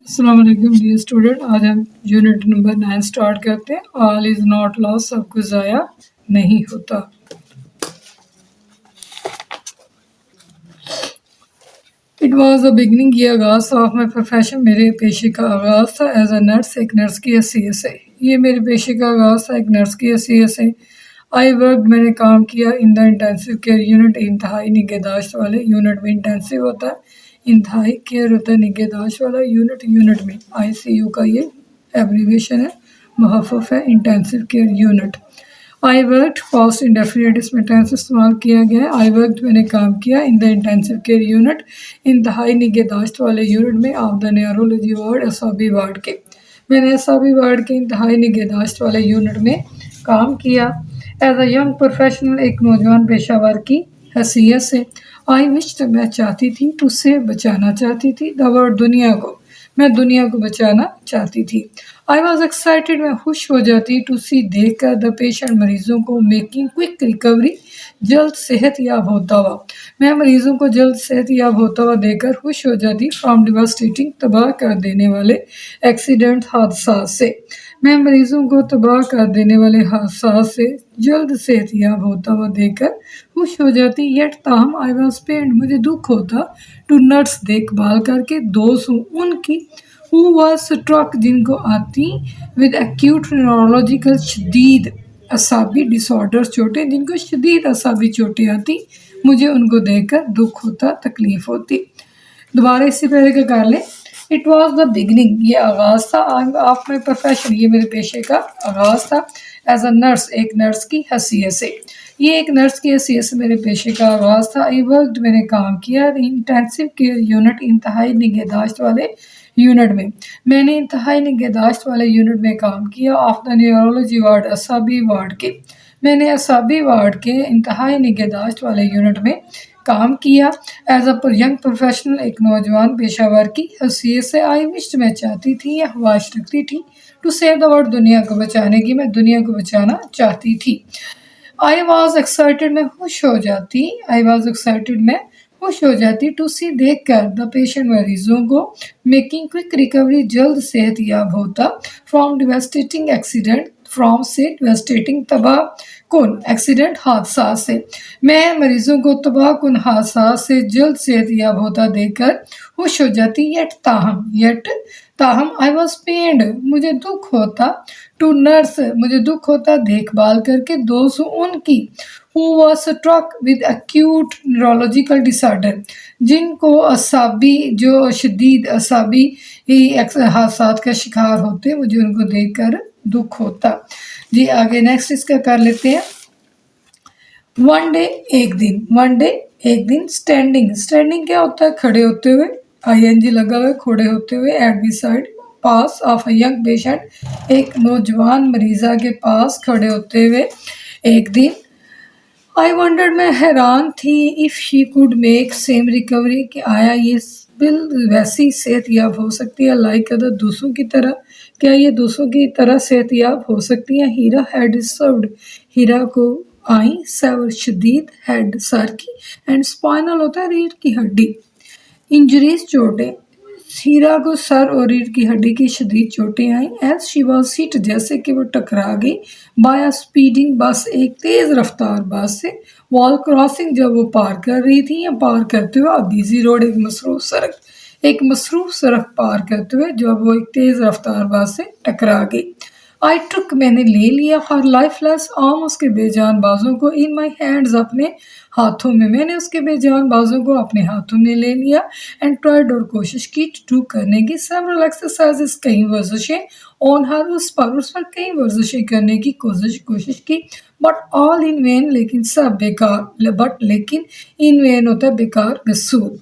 अस्सलाम वालेकुम dear student. आज हम यूनिट नंबर 9 स्टार्ट करते हैं। ऑल इज नॉट लॉस, सब कुछ ज़ाया नहीं होता। इट वॉज द बिगनिंग, ये आगाज़ था ऑफ माई प्रोफेशन, मेरे पेशे का आगाज़ था। एज अ नर्स, एक नर्स की हैसियत से। ये मेरे पेशे का आगाज़ था एक नर्स की हैसियत से। आई वर्क, मैंने काम किया in the intensive care unit, इंतहाई निगहदाश्त वाले यूनिट में। इंटेंसिव होता है, इंतहाई, केयर होता है निगहदाश्त वाला यूनिट। यूनिट में ICU का ये एब्रीविएशन है, मुहफ़्फ़फ़ है, intensive care unit. I worked, past indefinite इसमें टेंस इस्तेमाल किया गया है। आई वर्कड, मैंने काम किया in the intensive care unit, इंतहाई निगहदाश्त वाले यूनिट में। ऑफ द न्यूरोलॉजी वार्ड, असाबी वार्ड के। मैंने असाबी वार्ड के इंतहाई निगहदाश्त वाले यूनिट में काम किया। एज अ यंग प्रोफेशनल, एक नौजवान पेशावर की हैसियत से। आई विश्ड, मैं चाहती थी, टू से बचाना चाहती थी, द वर्ल्ड, दुनिया को, मैं दुनिया को बचाना चाहती थी। आई वॉज एक्साइटेड, मैं खुश हो जाती, टू सी, देख कर, द पेशेंट, मरीजों को, मेकिंग क्विक रिकवरी, जल्द सेहत याब होता हुआ। मैं मरीजों को जल्द सेहत याब होता हुआ देखकर खुश हो जाती, फ्रॉम डिवास्टेटिंग, तबाह कर देने वाले एक्सीडेंट, हादसा से। मैं मरीजों को तबाह कर देने वाले हादसा से जल्द सेहत याब होता हुआ देखकर खुश हो जाती। येट ताहम, आई वॉज पेंड, मुझे दुख होता, टू नर्स, देखभाल करके, दोस्त हूँ उनकी, हु वाज स्ट्रक, जिनको आती, विद एक्यूट न्यूरोलॉजिकल, शदीद असाबी डिसऑर्डर, चोटें, जिनको शदीद असाबी चोटें आती, मुझे उनको देखकर दुख होता, तकलीफ होती। दोबारा इससे पहले क्या कर लें। इट वॉज द बिगनिंग, ये आगाज़ था, ऑफ माई प्रोफेशन, ये मेरे पेशे का आगाज़ था। एज अ नर्स, एक नर्स की हैसियत से। ये एक नर्स की हैसियत से मेरे पेशे का आगाज़ था। आई वर्कड, मैंने काम किया। इंटेंसिव केयर यूनिट, इंतहाई निगहदाश्त वाले यूनिट में। मैंने इंतहाई निगहदाश्त वाले यूनिट में काम किया। ऑफ द न्यूरोलॉजी वार्ड, असाबी वार्ड के। मैंने असाबी वार्ड के इंतहाई निगहदाश्त वाले यूनिट में काम किया। एज अ यंग प्रोफेशनल, एक नौजवान पेशावर की हैसियत से। आई विश, मैं चाहती थी या ख्वाहिश रखती थी, टू सेव द वर्ल्ड, दुनिया को बचाने की, मैं दुनिया को बचाना चाहती थी। आई वॉज एक्साइटेड, मैं खुश हो जाती, आई वॉज एक्साइटेड, मैं खुश हो जाती, टू सी, देख कर, द पेशेंट, मरीजों को, मेकिंग क्विक रिकवरी, जल्द सेहत याब होता, फ्रॉम डिवास्टेटिंग एक्सीडेंट, फ्रॉम से डिवास्टेटिंग, तबाह कुन, एक्सीडेंट, हादसा से। मैं मरीजों को तबाह कुन हादसा से जल्द सेहत याब होता देखकर खुश हो जाती। येट ताहम, आई वॉज पेंड, मुझे दुख होता, टू नर्स, मुझे दुख होता देखभाल करके, दोस्त उनकी, who was struck with acute neurological disorder, जिनको असाबी, जो शदीद असाबी हादसात का शिकार होते, मुझे उनको देखकर दुख होता। जी आगे नेक्स्ट इसका कर लेते हैं। वन डे, एक दिन, वन डे, एक दिन। स्टैंडिंग, स्टैंडिंग क्या होता है, खड़े होते हुए, ING लगा हुआ है, खड़े होते हुए। At bedside, pass of a young patient, एक नौजवान मरीजा के पास खड़े होते हुए, एक दिन। आई वंडर्ड, मैं हैरान थी, if she could make same recovery, कि आया ये बिल वैसी सेहत याब हो सकती है, लाइक अदर, दूसरों की तरह, क्या ये दूसरों की तरह सेहत याब हो सकती है। हीरा हैड सर्व्ड, हीरा को आई, सेवर, शदीद, हेड, सर की, एंड स्पाइनल होता है रीढ़ की हड्डी। इंजरीज, चोटें, हीरा को सर और रीढ़ की हड्डी की शदीद चोटें आई। एज शी वॉज हिट, जैसे कि वो टकरा गई, बाय अ स्पीडिंग बस, एक तेज रफ्तार बस से। वॉल क्रॉसिंग, जब वो पार कर रही थी या पार करते हुए, अब बिजी रोड, एक मसरूफ सड़क, एक मसरूफ सड़क पार करते हुए जब वो एक तेज रफ्तार बस से टकरा गई। आई टुक, मैंने ले लिया, हर लाइफलेस आर्म, उसके बेजान बाजों को, इन माई हैंड्स, अपने हाथों में, मैंने उसके बेजान बाजों को अपने हाथों में ले लिया। एंड ट्राइड, और कोशिश की, टू करने की, सेवरल एक्सरसाइजेस, कई वर्जिशें, ऑन हर, उस पर कई वर्जिशें करने की कोशिश की। बट ऑल इन वेन, लेकिन सब बेकार, बट लेकिन इन वेन होता है बेकार, बेसूद।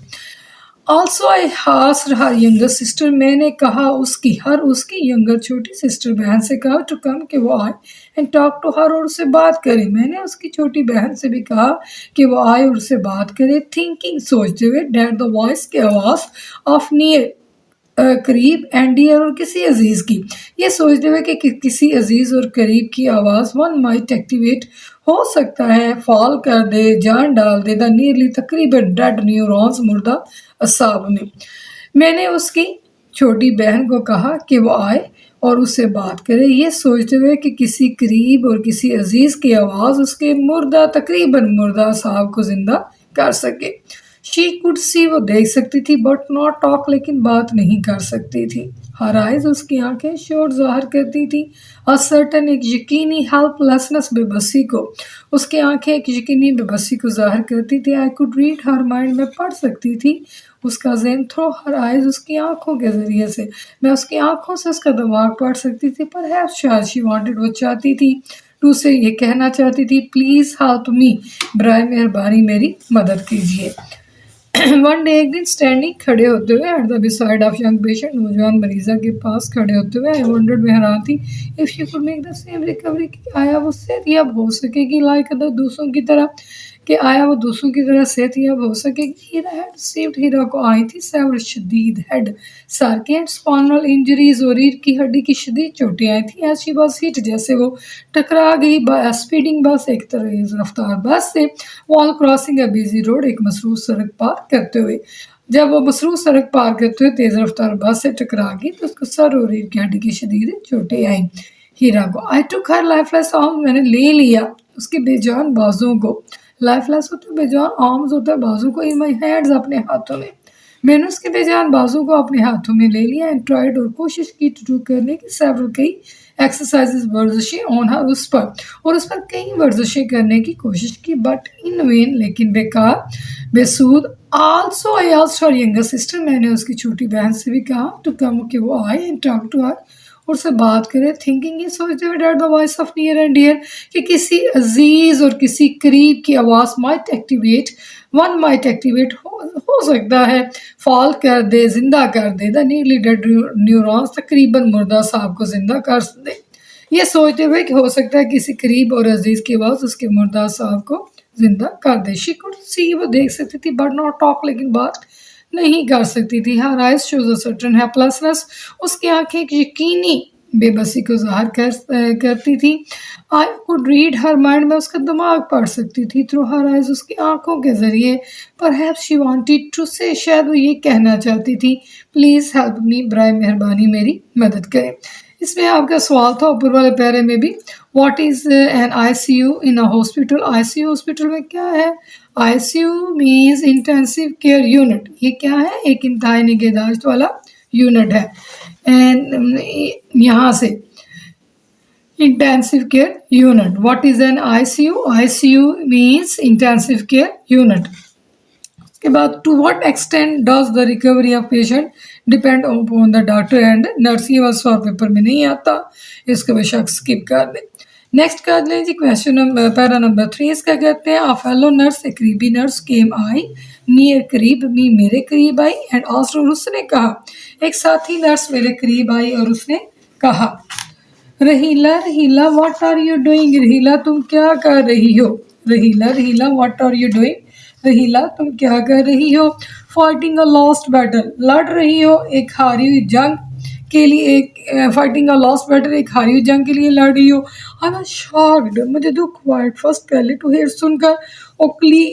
Also I asked her younger sister, मैंने कहा उसकी, हर उसकी यंगर, छोटी सिस्टर, बहन से कहा, टू कम, कि वो आए, एंड टॉक टू हर, और उससे बात करे। मैंने उसकी छोटी बहन से भी कहा कि वो आए और उससे बात करे। थिंकिंग, सोचते हुए, डैट द वॉइस, की आवाज़, ऑफ नियर, करीब, एंड डियर, और किसी अजीज़ की, ये सोचते हुए कि किसी अजीज़ और करीब की आवाज़, वन माइट एक्टिवेट, हो सकता है फॉल कर दे, जान डाल दे, द नियरली, तकरीबन, डेड न्यूरॉन्स, मुर्दा असाब में। मैंने उसकी छोटी बहन को कहा कि वो आए और उससे बात करे, ये सोचते हुए कि किसी करीब और किसी अजीज की आवाज़ उसके तकरीबन मुर्दा साहब को जिंदा कर सके। शी कुड सी, वो देख सकती थी, बट नॉट टॉक, लेकिन बात नहीं कर सकती थी। हर आइज, उसकी आंखें शोर जाहिर करती थी। असर्टन, एक यकीनी हेल्पलेसनेस, बेबसी को। उसकी आंखें एक यकीनी बेबसी को जाहिर करती थी। I could read her mind, में पढ़ सकती थी उसका ज़हन। थ्रो हर आइज, उसकी आंखों के ज़रिए से मैं उसकी आंखों से उसका दिमाग पढ़ सकती थी। पर है शायद शी वांटेड, वो चाहती थी टू से, ये कहना चाहती थी, प्लीज़ हेल्प मी, बराए मेहरबानी मेरी मदद कीजिए। वन डे, एक दिन, स्टैंडिंग, खड़े होते हुए, at the beside of young patient, नौजवान मरीजा के पास खड़े होते हुए, आई वंडर्ड, मैं हैरान थी, if you could make the same recovery, कि आया वो सेहतियाब हो सकेगी, लाइक अदर, दूसरों की तरह, कि आया वो दूसरों की तरह सेहतियाब हो सकेगी। हीरा हैड रिसीव्ड, हीरा को आई थी सेवरल शदीद हेड, सर के एंड स्पाइनल इंजरीज, और रीढ़ की हड्डी की शदीद चोटें आई थी। एज शी वाज हिट, जैसे वो टकरा गई बाय स्पीडिंग बस, एक तेज रफ्तार बस से, wall crossing a busy road, एक मसरूफ सड़क पार करते हुए। जब वो मसरूफ सड़क पार करते हुए तेज रफ्तार बस से टकरा गई तो उसको सर और रीढ़ की हड्डी की शदीद चोटें आई। हीरा को, आई टुक हर लाइफलेस आर्म, मैंने ले लिया उसके बेजान बाजुओं को। लाइफलेस होता है बेजान, आर्म्स होता है बाजू को, इन माई हैंड्स, अपने हाथों में। मैंने उसके बेजान बाजू को अपने हाथों में ले लिया एंड ट्राइड, और कोशिश की टू करने की सेवरल, कई एक्सरसाइजेज, वर्जिशें ऑन हर, उस पर, और उस पर कई वर्जिशें करने की कोशिश की, बट इन वेन, लेकिन बेकार, बेसूद। Also I asked her younger sister, मैंने उसकी छोटी बहन से भी कहा टू कम, कि वो आए एंड टॉक टू हर, और उससे बात करें। थिंकिंग, ये सोचते हुए, that the voice of near and dear, कि किसी अजीज और किसी करीब की आवाज़ might activate, one might activate, हो सकता है फॉल कर दे, जिंदा कर दे, द नीडली डेड न्यूरॉन्स, तकरीबन मुर्दा साहब को जिंदा कर दे। ये सोचते हुए कि हो सकता है किसी करीब और अजीज की आवाज़ उसके मुर्दा साहब को जिंदा कर दे। शी कुड सी, वो देख सकती थी, बट नॉट टॉक, लेकिन बात नहीं कर सकती थी। Her eyes shows a certain helplessness, उसकी आंखें एक यकीनी बेबसी को जाहिर करती थी। I could read her mind, में उसका दिमाग पढ़ सकती थी। थ्रू हर आइज, उसकी आंखों के जरिए। परहैप्स शी वांटेड टू से, शायद वो ये कहना चाहती थी, प्लीज़ हेल्प मी, बराए मेहरबानी मेरी मदद करें। इसमें आपका सवाल था ऊपर वाले पैरे में भी, what is an ICU in a hospital. ICU hospital में क्या है? ICU means intensive care unit. ये क्या है? एक इंतहाई निगहदाश्त वाला यूनिट है। एंड यहाँ से intensive care unit. What is an ICU? ICU means intensive care unit. उसके बाद, to what extent does the recovery of patient depend upon the doctor and nurse. ये बस पेपर में नहीं आता, इसको बेशक स्किप कर दें। नेक्स्ट कर लें जी, क्वेश्चन नंबर, पैरा नंबर 3, इसका कहते हैं, अ फेलो नर्स, एक करीबी नर्स, केम आई, नियर, करीब, मी, मेरे करीब आई, एंड आस्क्ड, और उसने कहा, एक साथी नर्स मेरे करीब आई और उसने कहा, रहीला, रहीला, व्हाट आर यू डूइंग, रहीला तुम क्या कर रही हो, रहीला, रहीला, व्हाट आर यू डूइंग, रहीला तुम क्या कर रही हो, फाइटिंग अ लॉस्ट बैटल, लड़ रही हो एक हारी हुई जंग के लिए, एक फाइटिंग अ लॉस्ट बैटल, एक हारी हुई जंग के लिए लड़ रही हो। आई वाज शॉक्ड, मुझे दुख हुआ एट फर्स्ट, पहले, टू हियर, सुनकर, ओकली,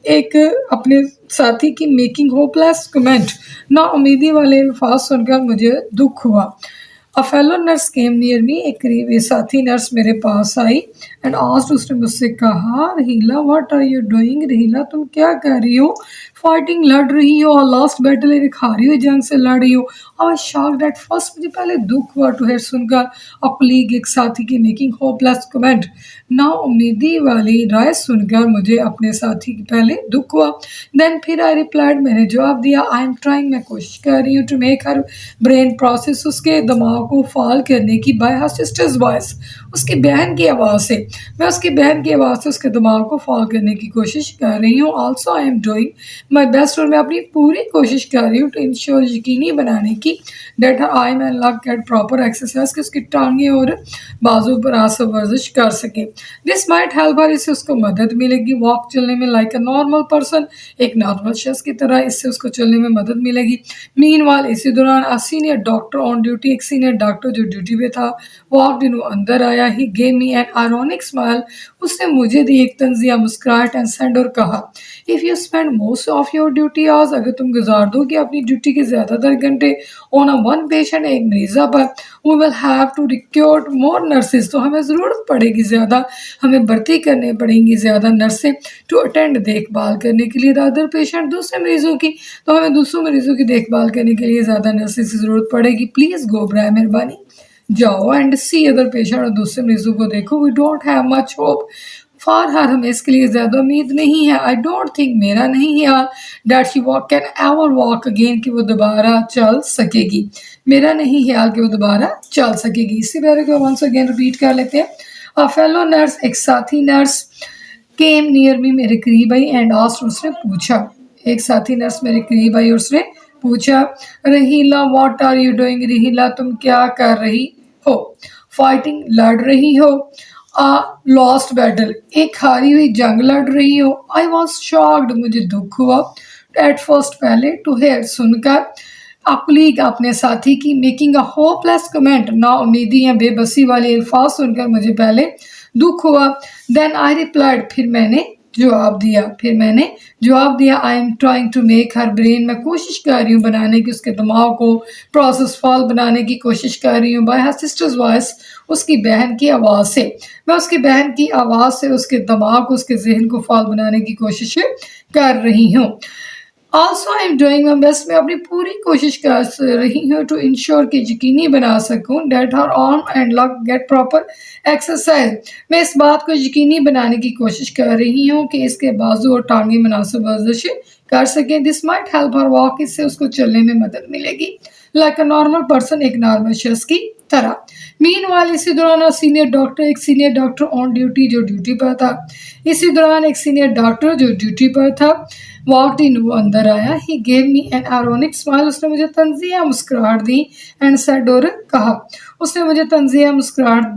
एक अपने साथी की मेकिंग होपलेस कमेंट, ना उम्मीदी वाले अल्फाज सुनकर मुझे दुख हुआ। A fellow nurse came near me, एक करीबी साथी नर्स मेरे पास आई, एंड आस्क्ड, उसने मुझसे कहा, रहीला व्हाट आर यू डूइंग, रहीला तुम क्या कर रही हो, फाइटिंग, लड़ रही हो, और लास्ट बैटल, एक हारी हुई जंग से लड़ रही हो। आई वाज शॉक्ड एट फर्स्ट, मुझे पहले दुख हुआ टू हियर, सुनकर, अ कलीग, एक साथी की मेकिंग होपलेस कमेंट, ना उम्मीदी वाली राय सुनकर मुझे अपने साथी की पहले दुख हुआ। देन फिर आई रिप्लाइड, मैंने जवाब दिया, आई एम ट्राइंग, मैं कोशिश कर रही हूँ, to make her brain process, उसके दिमाग को फाल करने की, बाय हर सिस्टर्स वॉइस, उसकी बहन की आवाज़ से, मैं उसकी बहन की आवाज़ से उसके दिमाग को फाल करने की कोशिश कर रही हूँ। Also I am doing my best, और मैं अपनी पूरी कोशिश कर रही हूँ टू इंश्योर, यकीनी बनाने की, डेट हर आई एंड लग गेट प्रॉपर एक्सरसाइज, कि उसकी टांगें और बाजू पर आसो वर्जिश कर सके। दिस माइट हेल्प हर, इससे उसको मदद मिलेगी, वॉक, चलने में, लाइक अ नॉर्मल पर्सन, एक नॉर्मल शख्स की तरह, इससे उसको चलने में मदद मिलेगी। मीनवाइल, इसी दौरान, a senior doctor on duty, एक सीनियर डॉक्टर जो ड्यूटी पे था, वॉकड इन, वो अंदर आया, he gave me an ironic smile, उसने मुझे दी एक तंजिया मुस्कुराहट एंड सेड और कहा, if you spend most of your duty hours, अगर तुम गुजार दोगे अपनी ड्यूटी के ज़्यादातर घंटे ऑन अ वन पेशेंट, एक मरीज़ा पर, we will have to recruit more nurses, तो हमें ज़रूरत पड़ेगी ज़्यादा, हमें भर्ती करने पड़ेंगी ज़्यादा नर्सें टू अटेंड, देखभाल करने के लिए अदर पेशेंट, दूसरे मरीज़ों की, तो हमें दूसरों मरीज़ों की देखभाल करने के लिए ज़्यादा नर्सेज की ज़रूरत पड़ेगी। प्लीज़ गो, बराए मेहरबानी जाओ एंड सी अदर पेशेंट, और दूसरे मरीजों को देखो। We don't have much hope for her, हमें इसके लिए ज़्यादा उम्मीद नहीं है। आई डोंट थिंक, मेरा नहीं ख्याल, that she walk can ever walk again, कि वो दोबारा चल सकेगी, मेरा नहीं ख्याल कि वो दोबारा चल सकेगी। इसी बारे को वंस अगेन रिपीट कर लेते हैं। अ फेलो नर्स, एक साथी नर्स, केम नियर मी, मेरे करीब आई, एंड आस्क्ड, उसने पूछा, एक साथी नर्स मेरे करीब आई, उसने पूछा, रहीला व्हाट आर यू डूइंग, रहीला तुम क्या कर रही हो, फाइटिंग लड़ रही हो, आ लॉस्ट बैटल, एक हारी हुई जंग लड़ रही हो। आई वॉज शॉक्ड, मुझे दुख हुआ, एट फर्स्ट, पहले, टू हेयर, सुनकर, अकलीग, अपने साथी की, मेकिंग अ होपलेस कमेंट, ना उम्मीदी या बेबसी वाले अल्फाज सुनकर मुझे पहले दुख हुआ। देन आई रिप्लाइड, फिर मैंने जवाब दिया, I am trying to make her brain, मैं कोशिश कर रही हूँ बनाने की उसके दिमाग को, प्रोसेस फॉल बनाने की कोशिश कर रही हूँ, बाय हर सिस्टर्स वॉइस, उसकी बहन की आवाज़ से, मैं उसकी बहन की आवाज़ से उसके दिमाग, उसके जहन को फॉल बनाने की कोशिश कर रही हूँ। Also I am doing my best, मैं अपनी पूरी कोशिश कर रही हूँ टू इंश्योर कि यकीनी बना सकूँ that her arm and leg get proper exercise, मैं इस बात को यकीनी बनाने की कोशिश कर रही हूँ कि इसके बाजू और टांगे मुनासिब वर्जिश कर सकें। This might help her walk, इससे उसको चलने में मदद मिलेगी, लाइक अ नॉर्मल पर्सन, एक नॉर्मल शख्स की तरह। मीन वाल, इसी दौरान एक सीनियर डॉक्टर ऑन ड्यूटी, जो ड्यूटी पर था, इसी दौरान एक सीनियर डॉक्टर जो ड्यूटी पर था, वॉकड इन, वो अंदर आया, he gave me an ironic smile, उसने मुझे तंजिया मुस्कुराहट दी, एंड सेड, और कहा, उसने मुझे तंजिया मुस्कुराहट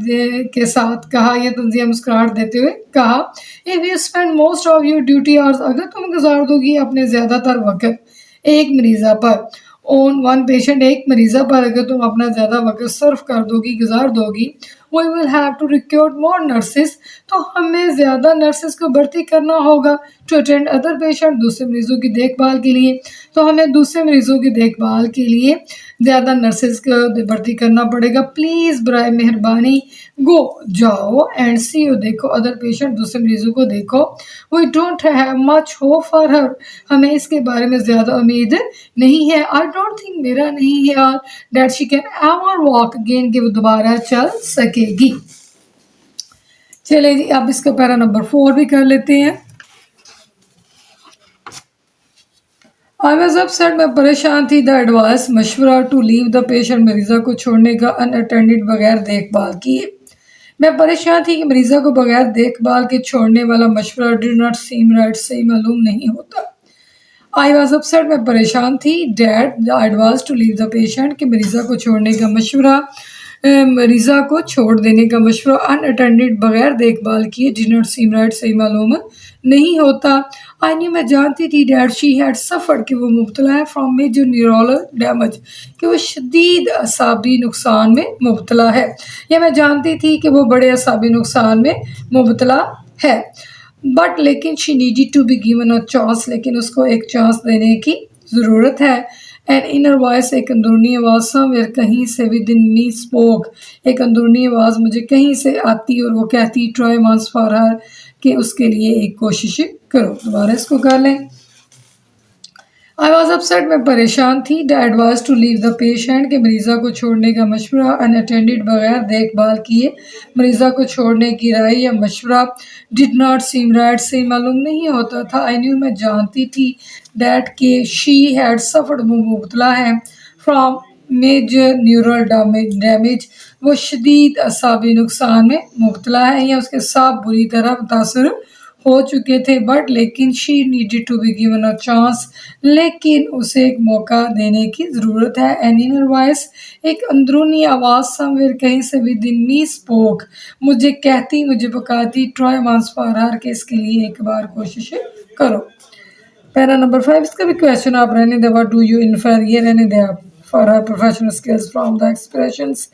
के साथ कहा, या तंजिया मुस्कुराहट देते हुए कहा, if you spend most of your duty hours, अगर तुम गुजार दोगी अपने ज़्यादातर वक्त एक मरीज़ा पर, ऑन वन पेशेंट, एक मरीज़ा पर अगर तुम अपना ज़्यादा वक्त सर्व कर दोगी, गुजार दोगी, we will have to recruit more nurses, तो हमें ज़्यादा नर्सेज को भर्ती करना होगा, टू अटेंड अदर पेशेंट, दूसरे मरीजों की देखभाल के लिए, तो हमें दूसरे मरीजों की देखभाल के लिए ज़्यादा नर्सेज को भर्ती करना पड़ेगा। प्लीज़ बराए मेहरबानी गो, जाओ एंड सी यू, देखो अदर पेशेंट, दूसरे मरीजों को देखो। We don't have much hope for her, हमें इसके बारे में ज़्यादा उम्मीद नहीं है। आई डोंट थिंक, मेरा नहीं है यार, that she can ever walk again, कि वो दोबारा चल सकेगी। चले जी, अब इसका पैरा नंबर 4 भी कर लेते हैं। आई वॉज अपसेट, मैं परेशान थी, द एडवाइस, मशवरा, टू लीव द पेशेंट, मरीज़ा को छोड़ने का, अनअटेंडेड, बगैर देखभाल किए। मैं परेशान थी कि मरीज़ा को बगैर देखभाल के छोड़ने वाला मशवरा डिड नॉट सीम राइट, सही मालूम नहीं होता। आई वॉज अपसेट, मैं परेशान थी, that the advice to leave the patient, कि मरीज़ा को छोड़ने का मशवरा, मरीज़ा को छोड़ देने का मशवरा, अनअटेंडेड, बगैर देखभाल किए, डिड नॉट सीम राइट, सही मालूम नहीं होता। आई न्यू, मैं जानती थी, डैट शी हैड सफ़र्ड, कि वो मुब्तला है, फ्रॉम मेजर न्यूरल डैमेज, कि वो शदीद असाबी नुकसान में मुब्तला है, या मैं जानती थी कि वो बड़े असाबी नुकसान में मुब्तला है। बट लेकिन she needed to be given a chance, लेकिन उसको एक चांस देने की ज़रूरत है। एन इनर वॉइस, एक अंदरूनी आवाज़, समवेयर, कहीं से, विद इन मी स्पोक, एक अंदरूनी आवाज़ मुझे कहीं से आती और वो कहती, ट्राई वंस फॉर हर, कि उसके लिए एक कोशिश करो। दोबारा इसको कर लें। आई वॉज अपसेट, मैं परेशान थी, the advice to leave the patient, के मरीज़ा को छोड़ने का मशवरा, अनअटेंडेड, बगैर देखभाल किए, मरीज़ा को छोड़ने की राय या मशवरा, डिड नॉट सीम राइट, से मालूम नहीं होता था। आई न्यू, मैं जानती थी, डैट के शी हैड सफर्ड, वो मुब्तला है, फ्राम मेजर न्यूरल डैमेज, वो शदीद असाबी नुकसान में मुब्तला है, या उसके साथ बुरी तरह मुतासर हो चुके थे। बट लेकिन she needed to be given a chance, लेकिन उसे एक मौका देने की ज़रूरत है। एन इनर वॉइस, एक अंदरूनी आवाज़, समवेयर, कहीं से, विद इन मी स्पोक, मुझे कहती, मुझे पुकारती, ट्राई वंस फॉर हर, के इसके लिए एक बार कोशिश करो। पैरा नंबर 5, इसका भी क्वेश्चन आप रहने दे, व्हाट डू यू इन्फर, ये रहने दे आप, for her professional skills from the expressions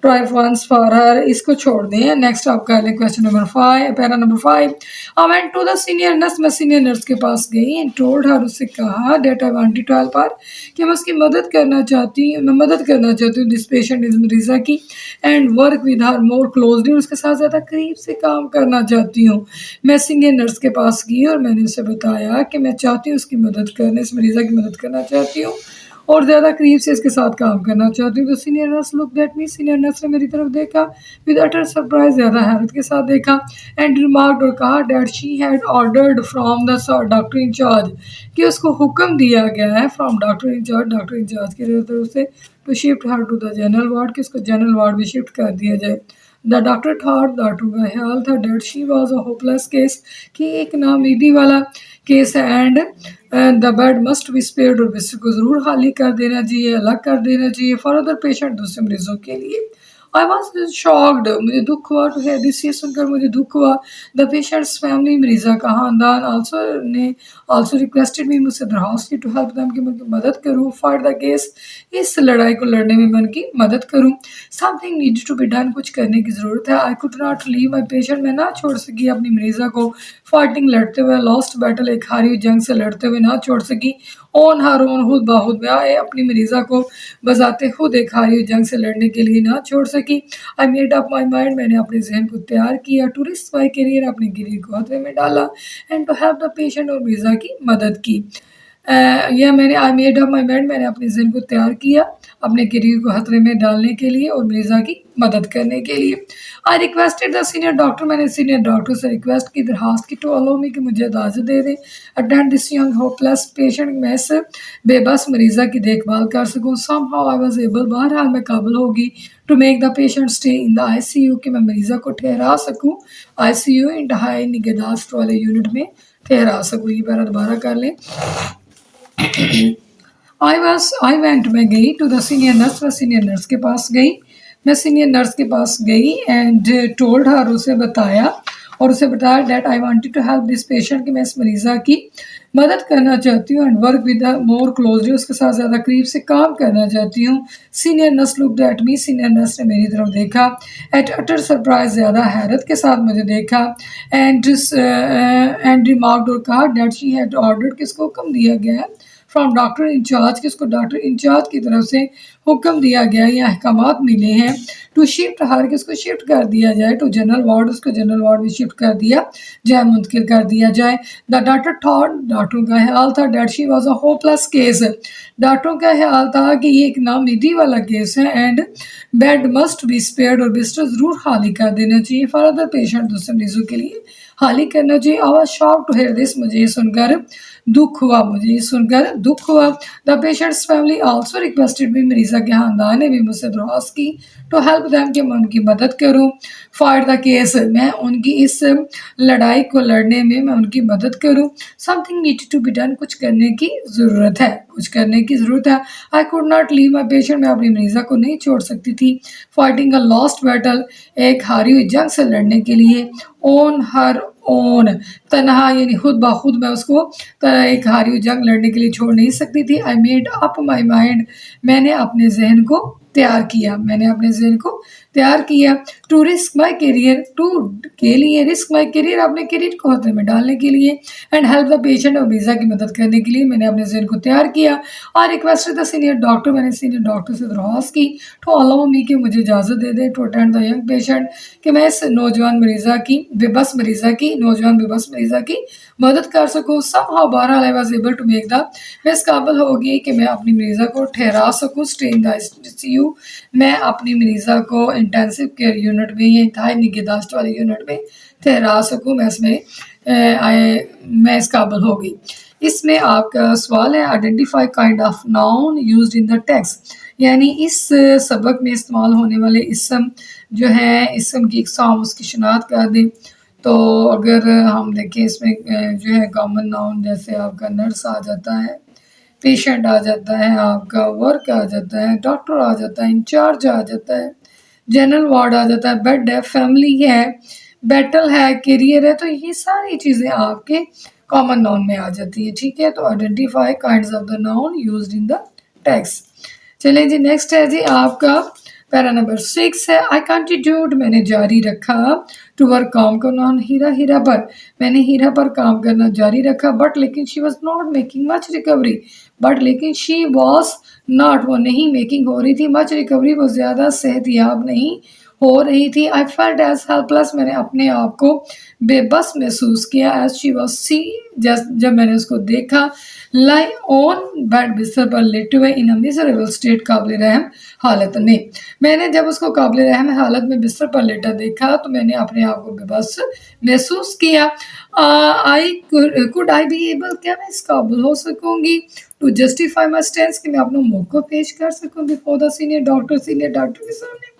try once for her, इसको छोड़ दें। नेक्स्ट आप कर लें question number 5, para number 5। I went to the senior nurse, मैं सीनियर नर्स के पास गई एंड टोल्ड हर, उससे कहा that I wanted to help her, कि मैं उसकी मदद करना चाहती हूँ, मैं मदद करना चाहती हूँ दिस पेशेंट इज मरीज़ा की, and work with her more closely, उसके साथ ज़्यादा करीब से काम करना चाहती हूँ। मैं सीनियर नर्स के पास गई और मैंने उसे बताया कि मैं चाहती हूँ उसकी मदद करने, इस मरीज़ा की मदद करना चाहती हूँ और ज़्यादा करीब से इसके साथ काम करना चाहती हूँ। तो senior nurse looked at me, senior nurse ने मेरी तरफ देखा विद अटर सरप्राइज, ज़्यादा हैरत के साथ देखा, एंड रिमार्क्ड, और कहा that she had ordered from the doctor incharge, कि उसको हुक्म दिया गया है from doctor incharge, doctor incharge की तरफ से, to shift her to the general ward, कि उसको जनरल वार्ड में शिफ्ट कर दिया जाए। द डॉक्टर थॉट, डॉक्टर का ख्याल था that she was a hopeless case, कि एक नाउमीदी वाला केस है, and the bed must be spared, और बिस्तर को ज़रूर खाली कर देना चाहिए, अलग कर देना चाहिए फॉर अदर पेशेंट, दूसरे मरीजों के लिए। आई वॉज शॉक्ड, मुझे दुख हुआ, टू हियर दिस, ये सुनकर मुझे दुख हुआ। द पेशेंट्स फैमिली, मरीज़ा का खानदान, आल्सो ने आल्सो रिक्वेस्टेड मी, मुझसे दरख्वास्त की, टू हेल्प देम, कि मैं उनकी मदद करूँ, फाइट द केस, इस लड़ाई को लड़ने में मैं उनकी मदद करूँ। Something need to be done, कुछ करने की ज़रूरत है। I could not leave my patient, मैं ना छोड़ सकी अपनी मरीज़ा को, फाइटिंग, लड़ते हुए, लॉस्ट बैटल, एक हारी हुई जंग से लड़ते हुए ना छोड़ सकी, ओन हर ओन, खुद बाखुद में आए, अपनी मरीज़ा को बजाते खुद एक हारी हुई जंग से लड़ने के लिए ना छोड़ सकी। I made up my mind, मैंने अपने जहन को तैयार किया, टू रिस्क माई करियर, अपने करियर को खतरे में डाला, and to help the patient, और मरीज़ा की मदद की। यह मैंने I made up my mind, मैंने अपने जहन को तैयार किया अपने करियर को खतरे में डालने के लिए और मरीज़ा की मदद करने के लिए। I requested the senior doctor, मैंने सीनियर डॉक्टर से रिक्वेस्ट की, दरखास्त की, टू अलाउ मी, कि मुझे इजाज़त दे दें, attend this young hopeless patient, मैं इस बेबस मरीज़ा की देखभाल कर सकूँ। Somehow I was able, बहरहाल मैं काबिल होगी, to make the patient stay in the ICU, कि मैं मरीज़ा को ठहरा सकूँ ICU, इंतहाई निगहदाश्त वाले यूनिट में ठहरा सकूँ। ये बार दोबारा कर लें। आई वेंट, मैं गई, टू द सीनियर नर्स, मैं सीनियर नर्स के पास गई, मैं सीनियर नर्स के पास गई, एंड टोल्ड हर, उसे बताया, और उसे बताया that I wanted to help this patient, कि मैं इस मरीज़ा की मदद करना चाहती हूँ, and work with more closely, उसके साथ ज़्यादा करीब से काम करना चाहती हूँ। Senior nurse looked at me, senior nurse ने मेरी तरफ देखा, एट अटर सरप्राइज, ज़्यादा हैरत के साथ मुझे देखा, एंड रिमार्क्ड, और कहा डेट शी हैड ऑर्डर्ड, किसको हुक्म दिया गया है फ्रॉम डॉक्टर इंचार्ज, किसको डॉक्टर इंचार्ज की तरफ से हुक्म दिया गया या अहकामात मिले हैं, टू शिफ्ट हर, किसको शिफ्ट कर दिया जाए, टू जनरल वार्ड, उसको जनरल वार्ड में शिफ्ट कर दिया जाए, मुंतकिल कर दिया जाए। द डॉक्टर थॉट, डॉक्टरों का ख्याल था, that she was a hopeless case, डॉक्टरों का ख्याल था कि ये एक नाउमीदी वाला केस है, and bed must be spared, और बिस्तर ज़रूर खाली कर देना चाहिए फॉर अदर पेशेंट, दूसरे मरीजों के लिए खाली करना चाहिए। I was shocked to hear this, मुझे ये सुनकर दुख हुआ, मुझे ये सुनकर दुख हुआ। The patient's family also requested me, मरीज़ा के खानदान ने भी मुझसे दरख्वास्त की, टू हेल्प देम, कि मैं उनकी मदद करूं, फाइट द केस, मैं उनकी इस लड़ाई को लड़ने में मैं उनकी मदद करूं। Something need to be done, कुछ करने की ज़रूरत है, कुछ करने की ज़रूरत है। I could not leave my patient, मैं अपनी मरीज़ा को नहीं छोड़ सकती थी, फाइटिंग अ लॉस्ट बैटल, एक हारी हुई जंग से लड़ने के लिए, ओन हर ओन, तनहा यानी खुद बाखुद मैं उसको एक हारी हुई जंग लड़ने के लिए छोड़ नहीं सकती थी। आई मेड अप माई माइंड, मैंने अपने जहन को तैयार किया, मैंने अपने जहन को तैयार किया, to risk my career, to के लिए, रिस्क माई करियर, अपने करियर को खतरे में डालने के लिए, एंड हेल्प द पेशेंट, और वीज़ा की मदद करने के लिए मैंने अपने जहन को तैयार किया। और रिक्वेस्टेड द सीनियर डॉक्टर, मैंने सीनियर डॉक्टर से दरख्वास्त की, टू अलाउ मी, कि मुझे इजाज़त दे दे, to attend the young patient, कि मैं इस नौजवान मरीज़ा की, बेबस मरीज़ा की, नौजवान बेबस मरीज़ा की मदद कर सकूँ। समहाउ बहरहाल I was able to make the, मैं इस काबिल होगी कि मैं अपनी मरीज़ा को ठहरा सकूँ, स्टे इन द ICU, मैं अपनी मरीज़ा को इंटेंसिव केयर यूनिट में या इंतहाई निगहदाश्त वाले यूनिट में ठहरा सकूँ, मैं इसमें मैं इस काबिल होगी। इसमें आपका सवाल है, identify kind of noun used in the text, यानी इस सबक में इस्तेमाल होने वाले इसम जो है, इसम की इकसाम, उसकी शनाख्त कर दें। तो अगर हम देखें इसमें जो है कॉमन नाउन, जैसे आपका नर्स आ जाता है, पेशेंट आ जाता है, आपका वर्क आ जाता है, डॉक्टर आ जाता है, इंचार्ज आ जाता है, जनरल वार्ड आ जाता है, बेड है, फैमिली है, बैटल है, करियर है, तो ये सारी चीज़ें आपके कॉमन नाउन में आ जाती है। ठीक है, तो identify kinds of the noun used in the text. चलें जी, नेक्स्ट है जी आपका पैरा नंबर 6 है, आई कंटिन्यूड, मैंने जारी रखा, टू वर्क, काम करना ऑन हीरा, हीरा पर, मैंने हीरा पर काम करना जारी रखा, बट लेकिन she was not making much recovery, but लेकिन शी वॉज नॉट, वो नहीं मेकिंग हो रही थी, मच रिकवरी, वो ज़्यादा सेहतियाब नहीं हो रही थी। आई फेल्ट एज हेल्पलेस, मैंने अपने आप को बेबस महसूस किया, एज शी वॉज सी, जब मैंने उसको देखा, लाई ऑन बेड, बिस्तर पर लेटे हुए, इन अ मिजरेबल स्टेट, काबिल रहम हालत में, मैंने जब उसको काबिल रहम हालत में बिस्तर पर लेटा देखा तो मैंने अपने आप को बेबस महसूस किया। I could I be able, क्या मैं इस काबिल हो सकूंगी, टू जस्टिफाई माई स्टैंड, कि मैं अपना मौका पेश कर सकूँ before the senior doctor, senior doctor के सामने,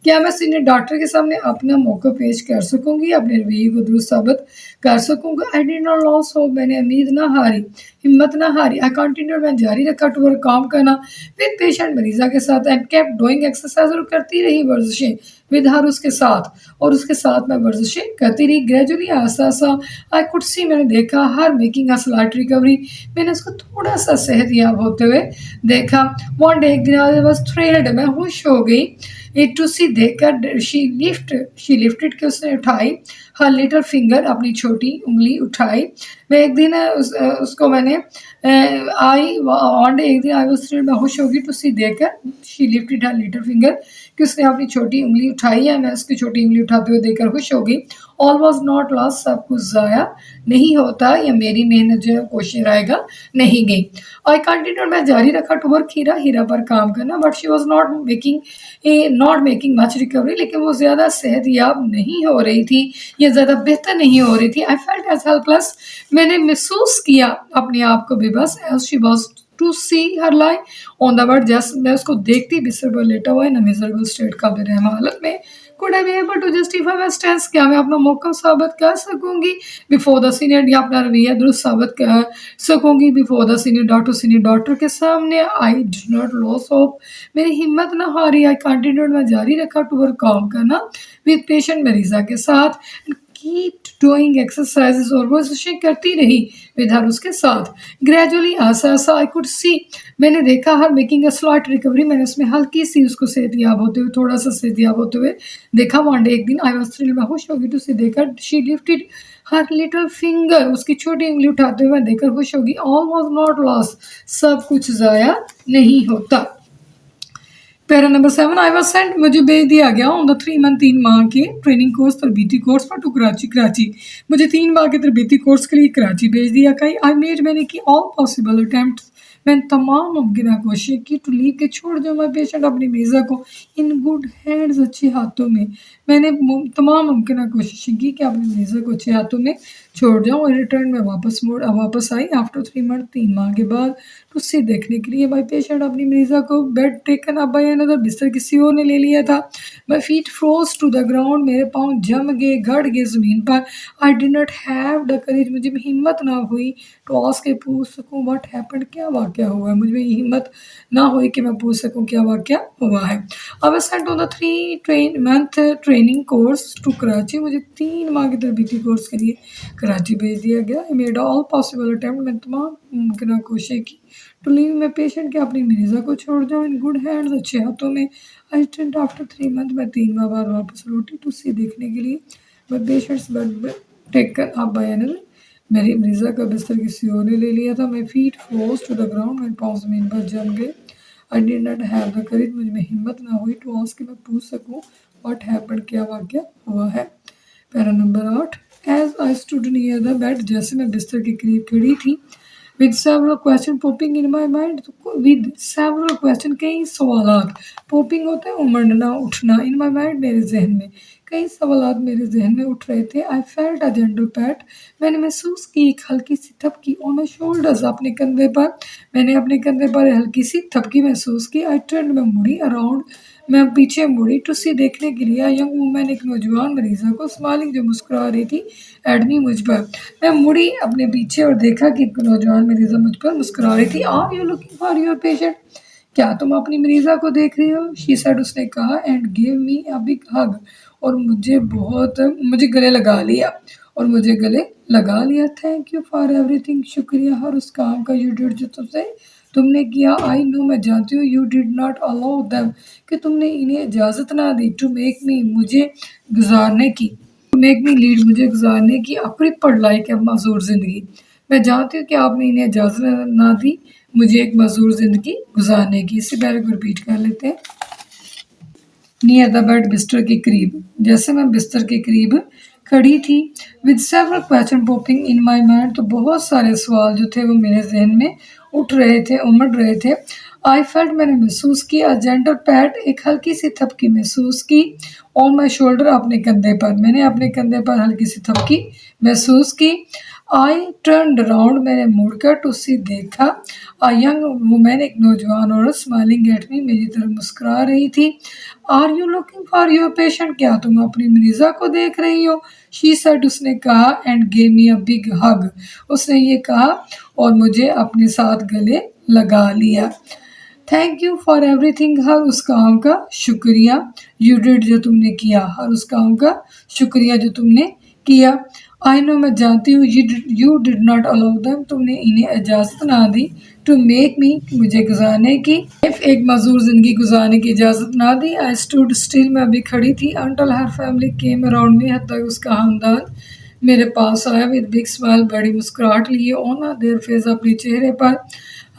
क्या मैं सीनियर डॉक्टर के सामने अपना मौका पेश कर सकूंगी, अपने रवैये को दुरुस्त साबित कर सकूंगा। आई डिड नॉट लॉस होप, मैंने उम्मीद ना हारी, हिम्मत ना हारी। आई कंटिन्यूड, मैं जारी रखा, टू वर्क, काम करना, विद पेशेंट, मरीजा के साथ, एंड केप्ट डूइंग एक्सरसाइज, और करती रही वर्जिशें, विद हर, उसके साथ, और उसके साथ मैं वर्जिशें करती रही। Gradually, Aahista Aahista, I could see, मैंने देखा, हर मेकिंग अ स्लाइट रिकवरी, मैंने उसको थोड़ा सा सेहतियाब होते हुए देखा। वन डे, एक दिन, आई वाज थ्रिल्ड, मैं खुश हो गई, एक टू सी देखकर, शी लिफ्टेड, के उसने उठाई, हर लिटिल फिंगर, अपनी छोटी उंगली उठाई। मैं एक दिन उसको मैंने आई वन डे, एक दिन आई वाज थ्रिल्ड, मैं खुश होगी, टू सी देखकर, she lifted her little finger, कि उसने अपनी छोटी उंगली उठाई है, मैं उसकी छोटी उंगली उठाते हुए देखकर खुश हो गई। ऑल वॉज नॉट लॉस्ट, सब कुछ ज़ाया नहीं होता, या मेरी मेहनत जो है कोशिश रहेगा नहीं गई। आई कंटिन्यूड, मैं जारी रखा, टू वर्क, हीरा, हीरा पर काम करना, but she was not making much recovery, लेकिन वो ज़्यादा सेहतियाब नहीं हो रही थी, या ज़्यादा बेहतर नहीं हो रही थी। आई फेल्ट एज हेल्पलेस, मैंने महसूस किया अपने आप को बेबस, as she was to see her lie on the word, just मैं उसको देखती बिस्तर पर लेटा हुआ इन मिजरेबल स्टेट, का बेरहम हालत में। Could I be able to justify my stand, क्या मैं अपना मौका साबित कर सकूंगी बिफोर द सीनियर, या अपना रवैया दुरुस्त साबित कर सकूंगी before the senior doctor, senior doctor के सामने। I did not lose hope, मेरी हिम्मत ना हारी। आई कंटिन्यूड, मैं जारी रखा, टू वर्क, काम करना, विद पेशेंट, मरीजा के साथ, कीप डूइंग एक्सरसाइजेस, और वर्जिशें करती रही, विद हर, उसके साथ। ग्रेजुअली, आसा आसा, आई कुड सी, मैंने देखा, हर मेकिंग अ स्लाइट रिकवरी, मैंने उसमें हल्की सी उसको सेहतियाब होते हुए, थोड़ा सा सेहतियाब होते हुए देखा। वन डे, एक दिन, आई वाज थ्रिल्ड, मैं खुश होगी, तो उसे देखकर, she lifted her little finger, उसकी छोटी उंगली उठाते हुए मैं देखकर खुश होगी। ऑल वाज नॉट लॉस, सब कुछ ज़ाया नहीं होता। Para number 7, I was Saint, मुझे भेज दिया गया, ऑन द 3 मंथ, 3 माह के ट्रेनिंग कोर्स, तरबीती कोर्स पर, टू कराची, मुझे 3 माह के तरबीती कोर्स के लिए कराची भेज दिया गया। आई मेड, मैंने की, ऑल पॉसिबल अटैम्प्ट, मैंने तमाम मुमकिन कोशिश की, टू लीव, के छोड़ दूँ मैं पेशेंट, अपनी मरीज़ा को, इन गुड हैंड्स, अच्छे हाथों में, मैंने तमाम मुमकिन कोशिशें की कि अपनी मरीज़ा को अच्छे हाथों में छोड़ जाऊँ। और रिटर्न में वापस आई, आफ्टर 3 मंथ, 3 माह के बाद, तो उससे देखने के लिए माई पेशेंट, अपनी मरीज़ा को, bed taken up by another, बिस्तर किसी और ने ले लिया था। My feet froze to the ground, मेरे पाँव जम गए, गड़ गए ज़मीन पर। I did not have the courage, मुझे में हिम्मत ना हुई, टू आस्क, के पूछ सकूँ, व्हाट हैपेंड, क्या वाक़या हुआ है, मुझे में हिम्मत ना हुई कि मैं पूछ सकूँ क्या वाक़या हुआ है। I was sent on the 3 month training course to Karachi, मुझे 3 माह के तरबीती कोर्स के लिए कराची भेज दिया गया। I made all possible attempt, मैंने तमाम मुमकिन कोशिश की, टू लीव मैं पेशेंट के, अपनी मरीज़ा को छोड़ जाऊँ, इन गुड हैंड्स, अच्छे हाथों में। आई रिटर्न्ड आफ्टर 3 मंथ, मैं 3 माह बाद वापस लौटी, टू सी, देखने के लिए, मैं patients bed taken up by another, मेरी मरीज़ा का बिस्तर किसी और ने ले लिया था। My feet froze to the ground, मेरे पाँव ज़मीन पर जम गए। I did not have the courage, मुझ में हिम्मत ना हुई, टू आस्क, कि मैं पूछ सकूँ, व्हाट हैपेंड, क्या वाक़या हुआ है। Para number 8, as I stood near the bed, जैसे मैं बिस्तर के करीब खड़ी थी, with several question popping in my mind, with several question, कई सवालात, पॉपिंग होता है उमड़ना, उठना, इन माई माइंड, मेरे जहन में, कई सवालात मेरे जहन में उठ रहे थे। आई फेल्ट अ जेंटल पैट, मैंने महसूस की एक हल्की सी थपकी, ऑन माई शोल्डर्स, अपने कंधे पर, मैंने अपने कंधे पर हल्की सी थपकी महसूस की। आई टर्न, मैं मुड़ी अराउंड, मैं पीछे मुड़ी, टू सी, देखने के लिए, यंग वूमेन, एक नौजवान मरीज़ा को, स्माइलिंग, जो मुस्कुरा रही थी, एडमी, मुझ पर। मैं मुड़ी अपने पीछे और देखा कि एक नौजवान मरीज़ा मुझ पर मुस्कुरा रही थी। Are you looking for your patient, क्या तुम अपनी मरीज़ा को देख रही हो, शी सेड, उसने कहा, and give me a big हग, और मुझे गले लगा लिया, थैंक यू फॉर एवरीथिंग, शुक्रिया हर उस काम का, यू डिड, जो तुमसे तुमने किया। आई नो, मैं जानती हूँ, you did not allow them, कि तुमने इन्हें इजाज़त ना दी, टू मेक मी, मुझे गुजारने की, टू मेक मी लीड, मुझे गुजारने की, अ क्रिप्पल्ड लाइफ, एक मजदूर ज़िंदगी। मैं जानती हूँ कि आपने इन्हें इजाज़त ना दी मुझे एक मजदूर ज़िंदगी गुजारने की। इसी पैरे को रिपीट कर लेते हैं। नियर द बेड, बिस्तर के करीब, जैसे मैं बिस्तर के करीब खड़ी थी, with several question popping in my mind, तो बहुत सारे सवाल जो थे वो मेरे जहन में उठ रहे थे, उमड़ रहे थे। आई फेल्ट, मैंने महसूस किया, जेंटल पैट, एक हल्की सी थपकी महसूस की, ऑन माई शोल्डर, अपने कंधे पर, मैंने अपने कंधे पर हल्की सी थपकी महसूस की। आई टर्न अराउंड, मैंने मुड़कर, टू सी, देखा, अ यंग वुमेन, एक नौजवान औरत, स्माइलिंग एट मी, मेरी तरफ मुस्कुरा रही थी। Are you looking for your patient, क्या तुम अपनी मरीजा को देख रही हो? शी सेड, उसने कहा, and gave me a big हग, उसने ये कहा और मुझे अपने साथ गले लगा लिया। थैंक यू फॉर एवरीथिंग, हर उस काम का शुक्रिया, यू डिड, जो तुमने किया, हर उस काम का शुक्रिया जो तुमने किया। आई नो, मैं जानती हूँ, you did not allow them, तुमने इन्हें इजाज़त ना दी, टू मेक मी, मुझे गुजारने की, इफ, एक मजदूर ज़िंदगी गुजारने की इजाज़त ना दी। आई स्टूड स्टिल, मैं अभी खड़ी थी, अंटल हर फैमिली केम अराउंड मी, हद तक उसका खानदान मेरे पास आया, विद बिग स्माइल, बड़ी मुस्कुराहट लिए, ऑन देयर फेस, अपने चेहरे पर।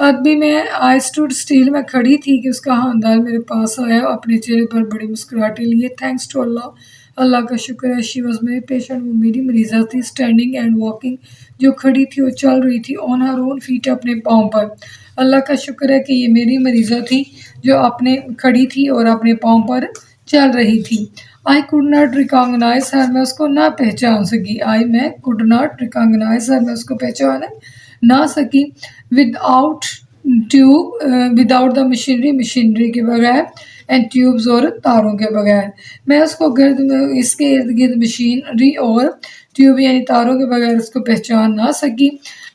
अभी मैं आई स्टूड स्टिल, मैं खड़ी थी कि उसका खानदान मेरे पास आया, अपने चेहरे पर बड़ी मुस्कुराहटें लिए। थैंक्स टू अल्लाह, अल्लाह का शुक्र है, शी वॉज मेरी पेशेंट, वो मेरी मरीज़ा थी, स्टैंडिंग एंड वॉकिंग, जो खड़ी थी और चल रही थी, ऑन हर ओन फीट, अपने पाँव पर। अल्लाह का शुक्र है कि ये मेरी मरीज़ा थी जो अपने खड़ी थी और अपने पाँव पर चल रही थी। आई कुड नॉट रिकॉग्नाइज हर, मैं उसको ना पहचान सकी। आई, मैं, कुड नॉट रिकॉग्नाइज हर, मैं उसको पहचान ना सकी, without tube, without the machinery, machinery के बगैर, एंड ट्यूब्स, और तारों के बगैर, मैं उसको गर्द में, इसके इर्द गिर्द मशीनरी और ट्यूब यानी तारों के बगैर उसको पहचान ना सकी।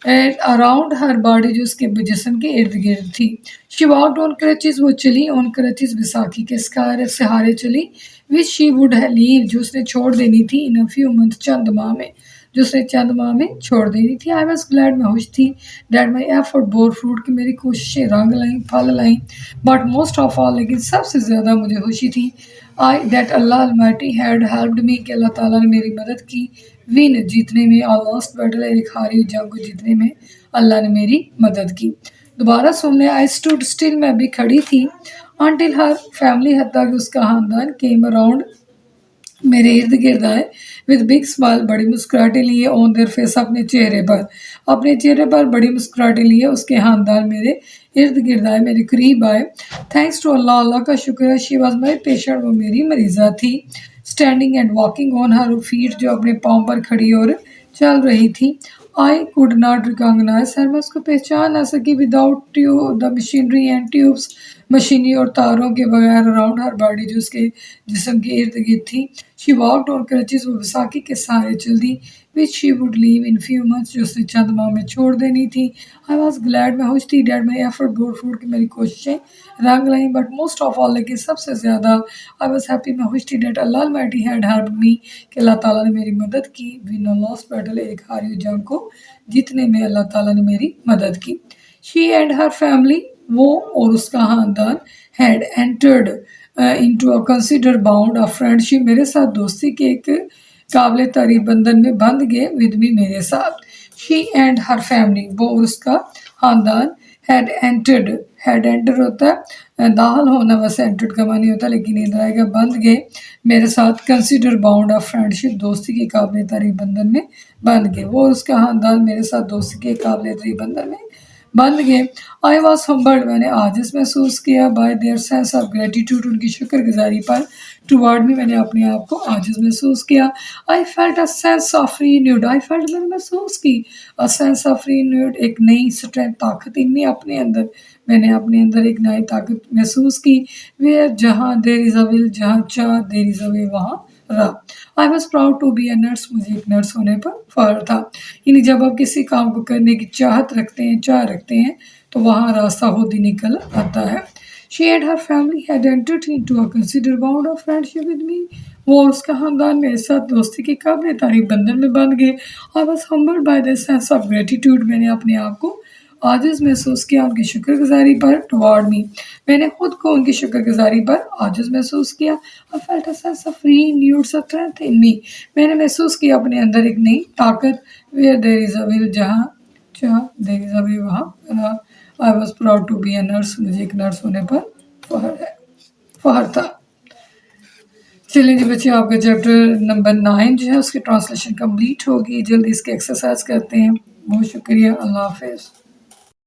एंड अराउंड हर बॉडी, जो उसके जिस्म के इर्द गिर्द थी। शी वॉकड ऑन क्रचेस, वो चली, ऑन क्रचेस, विसाखी के सहारे चली, विच शी वुड लीव, जो उसने छोड़ देनी थी, इन अ फ्यू मंथ, चंद माह में, जो उसने चंद माह में छोड़ देनी थी। आई वॉज ग्लैड, मैं खुश थी, that my effort bore fruit, कि मेरी कोशिशें रंग लाई, फल लाई, बट मोस्ट ऑफ ऑल, लेकिन सबसे ज़्यादा मुझे खुशी थी, I, that Allah almighty had helped me, कि अल्लाह ताला ने मेरी मदद की, विन, जीतने में, और लॉस्ट बैटल, एक हारी हुई जंग को जीतने में अल्लाह ने मेरी मदद की। दोबारा सुनने, आई स्टूड स्टिल, मैं अभी खड़ी थी, अनटिल हर फैमिली, हद तक उसका खानदान, केम अराउंड, मेरे इर्द गिर्द आए, विद बिग स्माइल, बड़ी मुस्कुराहटें लिए, ऑन देयर फेस, अपने चेहरे पर, अपने चेहरे पर बड़ी मुस्कुराहटें लिए, उसके खानदान मेरे इर्द गिर्द आए, मेरे करीब आए। थैंक्स टू अल्लाह, अल्लाह का शुक्र है, शी वॉज माई पेशेंट, वो मेरी मरीज़ा थी, standing and walking on her feet, जो अपने पाँव पर खड़ी और चल रही थी। आई कुड नॉट रिकॉग्नाइज हर, मैं उसको पहचान ना सकी, without tube the machinery and tubes, मशीनी और तारों के बगैर, अराउंड हर बॉडी, जो उसके जिस्म के इर्द गिर्द थी। शी वॉकड ऑन क्रचेस, वो विसाखी के सहारे चलती, which she would leave in few months, जो उसने चंद माह में छोड़ देनी थी। आई वॉज ग्लैड, मैं खुश थी, that my effort bore fruit, की मेरी कोशिशें रंग लाई, बट मोस्ट ऑफ ऑल, लेकिन सबसे ज़्यादा, आई वॉज हैप्पी, मैं खुश थी, that Allah almighty had helped me, कि अल्लाह ताला ने मेरी मदद की, विन अ लॉस्ट बैटल, एक हारी हुई जंग को जीतने में अल्लाह ताला ने मेरी मदद की। शी एंड हर फैमिली, वो और उसका खानदान, had entered into a consider bound of friendship, मेरे साथ दोस्ती के एक काबिल तारीफ बंधन में बंध गए, विद मी, मेरे साथ। शी एंड हर फैमिली, वो और उसका खानदान, हैड एंटर्ड, हैड एंटर होता है दाखिल होना, वैसे एंटर्ड का मानी होता है, लेकिन इधर आएगा बंध गए मेरे साथ, कंसिडर बाउंड ऑफ फ्रेंडशिप, दोस्ती के काबिल तारीफ बंधन में बंध गए, वो और उसका खानदान मेरे साथ दोस्ती के काबिल तारीफ बंधन में बंध गए। आई वॉज हम्बल्ड, मैंने आजिज़ महसूस किया, bye their sense of gratitude, उनकी शुक्रगुजारी पर, टुवर्ड मी, मैंने अपने आप को आजिज़ महसूस किया। I felt a sense of renewed, I felt, मैंने महसूस की, अ सेंस ऑफ रीन्यूड, एक नई स्ट्रेंथ, ताकत इन मी, अपने अंदर, मैंने अपने अंदर एक नई ताकत महसूस की। वेयर, जहाँ, देयर इज़ अ विल, जहाँ चाह, देयर इज़ अ वे, वहाँ राह। I was proud to be a nurse, मुझे एक नर्स होने पर फख्र था। यानी जब आप किसी काम को करने की चाहत रखते हैं, चाह रखते हैं, तो वहाँ रास्ता खुद ही निकल आता है। She and her family had entered into a consider bound of friendship with me, वो और उसका खानदान मेरे साथ दोस्ती के काबिल तारीफ बंधन में बंध गए। I was humbled by the sense of gratitude, मैंने अपने आप को आजिज़ महसूस किया उनकी शुक्रगुज़ारी पर टुवर्ड मी। मैंने खुद को उनकी शुक्रगुज़ारी पर आजिज़ महसूस किया। I felt a sense of renewed strength in me. मैंने महसूस किया अपने अंदर एक नई ताकत। Where there is a will, जहाँ जहाँ देयर इज़ अ वे वहाँ। I was proud to be a nurse. मुझे एक नर्स होने पर फ़ख्र था। चलिए जी बच्चे, आपका चैप्टर नंबर 9 जो है उसकी ट्रांसलेशन कंप्लीट होगी। जल्दी इसके एक्सरसाइज करते हैं। बहुत शुक्रिया। अल्लाह हाफ़िज़।